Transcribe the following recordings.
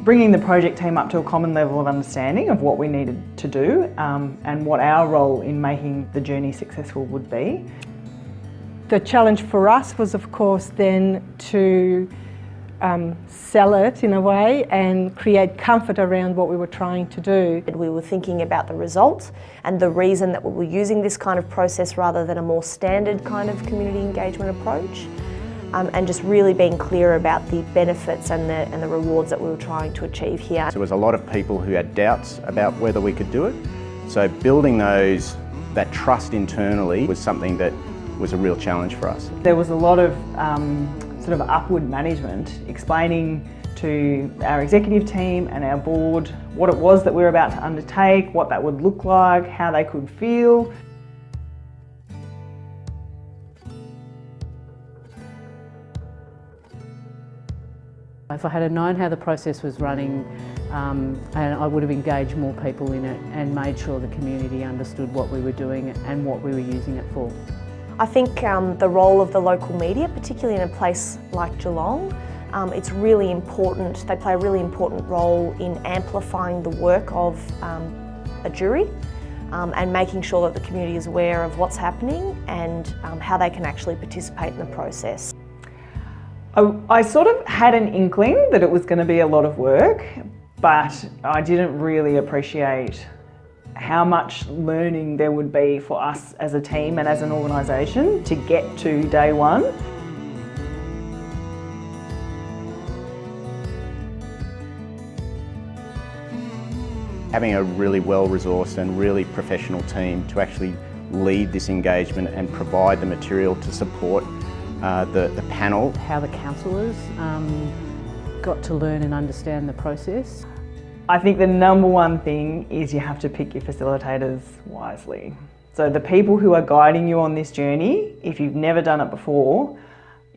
bringing the project team up to a common level of understanding of what we needed to do and what our role in making the journey successful would be. The challenge for us was, of course, then to sell it in a way and create comfort around what we were trying to do. We were thinking about the result and the reason that we were using this kind of process rather than a more standard kind of community engagement approach, and just really being clear about the benefits and the rewards that we were trying to achieve here. There was a lot of people who had doubts about whether we could do it, so building that trust internally was something that was a real challenge for us. There was a lot of sort of upward management explaining to our executive team and our board what it was that we were about to undertake, what that would look like, how they could feel. If I had known how the process was running, and I would have engaged more people in it and made sure the community understood what we were doing and what we were using it for. I think the role of the local media, particularly in a place like Geelong, it's really important. They play a really important role in amplifying the work of a jury and making sure that the community is aware of what's happening and how they can actually participate in the process. I sort of had an inkling that it was going to be a lot of work, but I didn't really appreciate how much learning there would be for us as a team and as an organisation to get to day one. Having a really well-resourced and really professional team to actually lead this engagement and provide the material to support the panel. How the councillors got to learn and understand the process. I think the number one thing is you have to pick your facilitators wisely. So the people who are guiding you on this journey, if you've never done it before,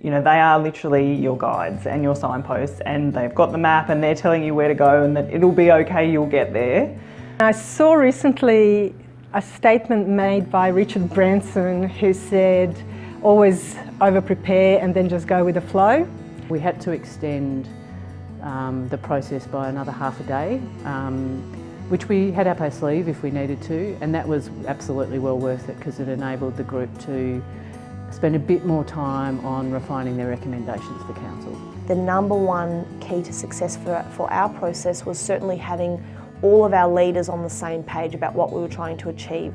you know, they are literally your guides and your signposts, and they've got the map and they're telling you where to go and that it'll be okay, you'll get there. I saw recently a statement made by Richard Branson who said, always over-prepare and then just go with the flow. We had to extend the process by another half a day, which we had up our sleeve if we needed to, and that was absolutely well worth it because it enabled the group to spend a bit more time on refining their recommendations for council. The number one key to success for our process was certainly having all of our leaders on the same page about what we were trying to achieve.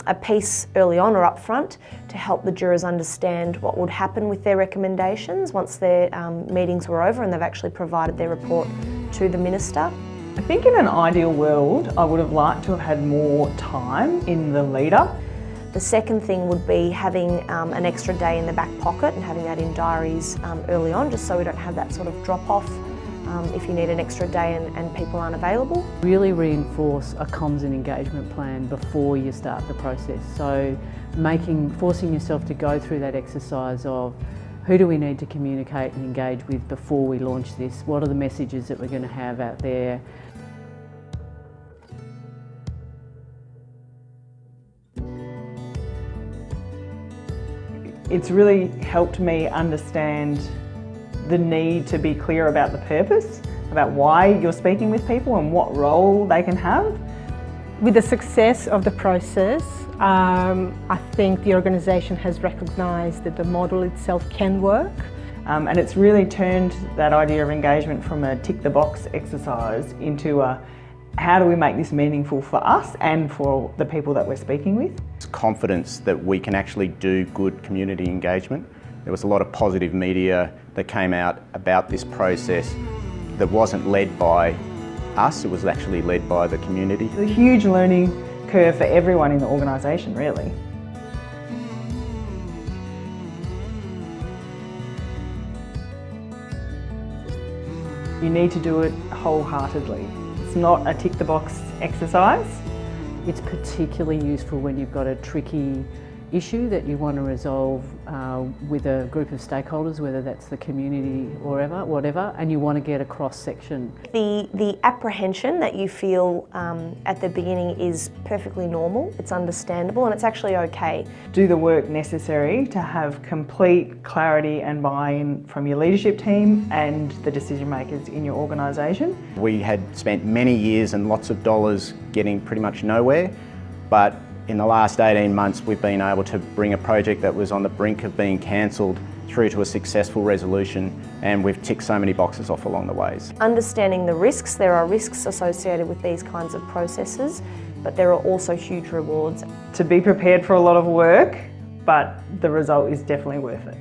A piece early on or up front to help the jurors understand what would happen with their recommendations once their meetings were over and they've actually provided their report to the Minister. I think in an ideal world, I would have liked to have had more time in the lead up. The second thing would be having an extra day in the back pocket and having that in diaries early on, just so we don't have that sort of drop off if you need an extra day and people aren't available. Really reinforce a comms and engagement plan before you start the process. So forcing yourself to go through that exercise of who do we need to communicate and engage with before we launch this? What are the messages that we're going to have out there? It's really helped me understand the need to be clear about the purpose, about why you're speaking with people and what role they can have. With the success of the process, I think the organisation has recognised that the model itself can work. And it's really turned that idea of engagement from a tick the box exercise into a how do we make this meaningful for us and for the people that we're speaking with. It's confidence that we can actually do good community engagement. There was a lot of positive media that came out about this process that wasn't led by us, it was actually led by the community. It's a huge learning curve for everyone in the organisation, really. You need to do it wholeheartedly. It's not a tick the box exercise. It's particularly useful when you've got a tricky issue that you want to resolve with a group of stakeholders, whether that's the community or whatever, and you want to get a cross-section. The apprehension that you feel at the beginning is perfectly normal, it's understandable, and it's actually okay. Do the work necessary to have complete clarity and buy-in from your leadership team and the decision makers in your organisation. We had spent many years and lots of dollars getting pretty much nowhere, but in the last 18 months we've been able to bring a project that was on the brink of being cancelled through to a successful resolution, and we've ticked so many boxes off along the ways. Understanding the risks, there are risks associated with these kinds of processes, but there are also huge rewards. To be prepared for a lot of work, but the result is definitely worth it.